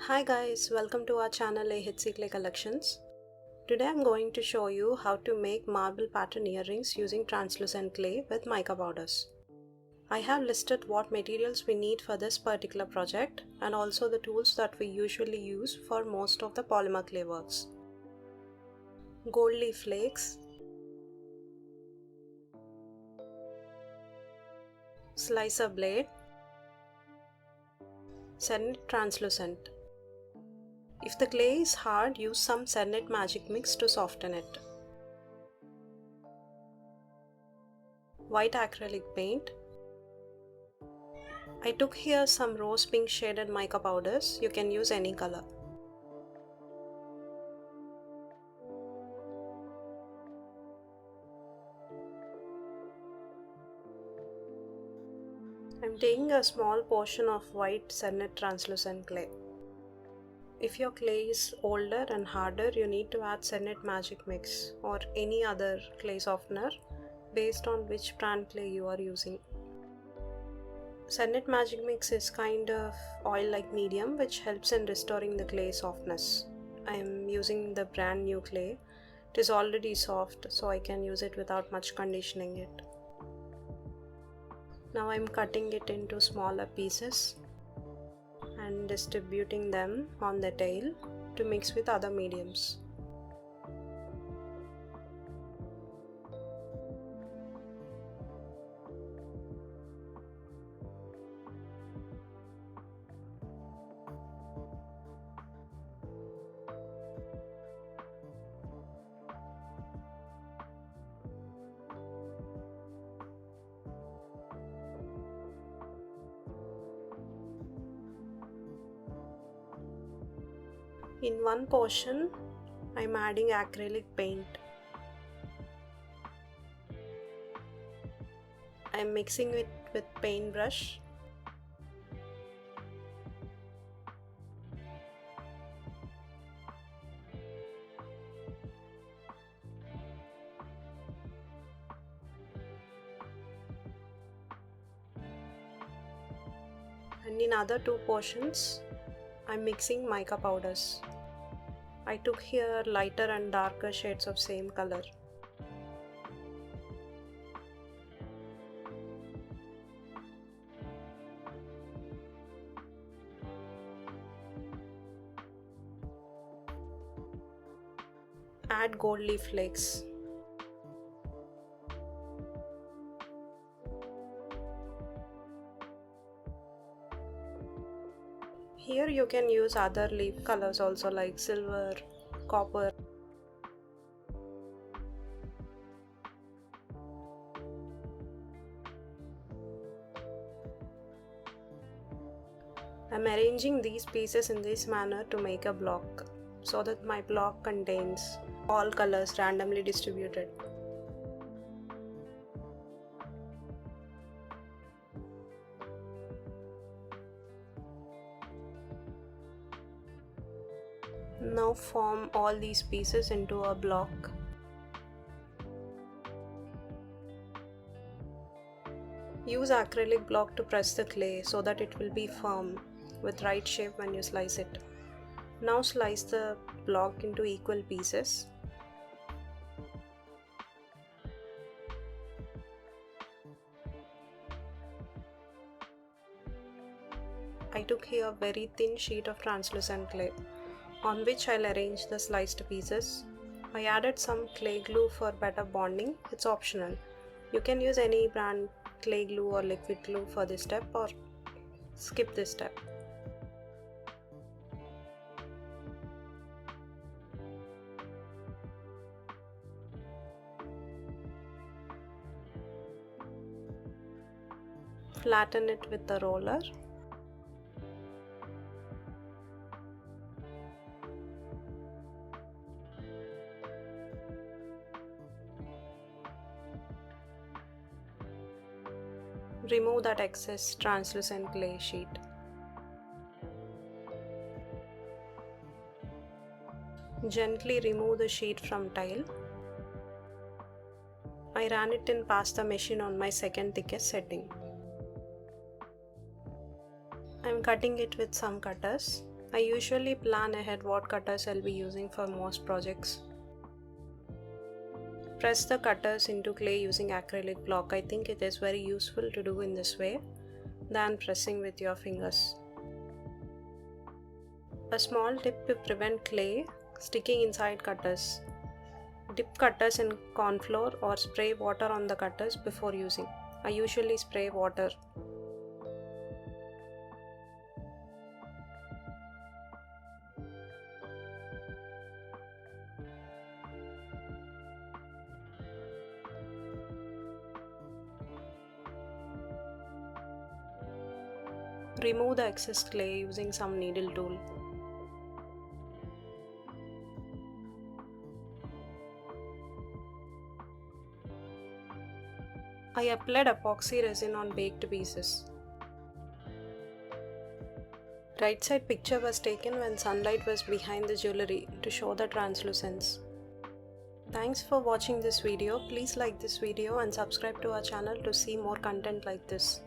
Hi guys, welcome to our channel AHC Clay Collections. Today I'm going to show you how to make marble pattern earrings using translucent clay with mica powders. I have listed what materials we need for this particular project and also the tools that we usually use for most of the polymer clay works. Gold leaf flakes, slicer blade, Cernit translucent. If the clay is hard, use some Cernit magic mix to soften it. White acrylic paint. I took here some rose pink shaded mica powders. You can use any color. I'm taking a small portion of white Cernit translucent clay. If your clay is older and harder, you need to add Cernit magic mix or any other clay softener based on which brand clay you are using. Cernit magic mix is kind of oil-like medium which helps in restoring the clay softness. I am using the brand new clay. It is already soft, so I can use it without much conditioning it. Now I am cutting it into smaller pieces and distributing them on the tail to mix with other mediums. In one portion, I am adding acrylic paint. I am mixing it with paintbrush. And in other two portions, I am mixing mica powders. I took here lighter and darker shades of same color. Add gold leaf flakes. Here you can use other leaf colors also like silver, copper. I am arranging these pieces in this manner to make a block so that my block contains all colors randomly distributed. Now form all these pieces into a block. Use acrylic block to press the clay so that it will be firm with right shape when you slice it. Now slice the block into equal pieces. I took here a very thin sheet of translucent clay on which I'll arrange the sliced pieces. I added some clay glue for better bonding. It's optional. You can use any brand clay glue or liquid glue for this step or skip this step. Flatten it with the roller. Remove that excess translucent clay sheet. Gently remove the sheet from tile. I ran it in past the machine on my second thickest setting. I am cutting it with some cutters. I usually plan ahead what cutters I'll be using for most projects. Press the cutters into clay using acrylic block. I think it is very useful to do in this way than pressing with your fingers. A small tip to prevent clay sticking inside cutters. Dip cutters in corn flour or spray water on the cutters before using. I usually spray water. Remove the excess clay using some needle tool. I applied epoxy resin on baked pieces. Right side picture was taken when sunlight was behind the jewelry to show the translucence. Thanks for watching this video. Please like this video and subscribe to our channel to see more content like this.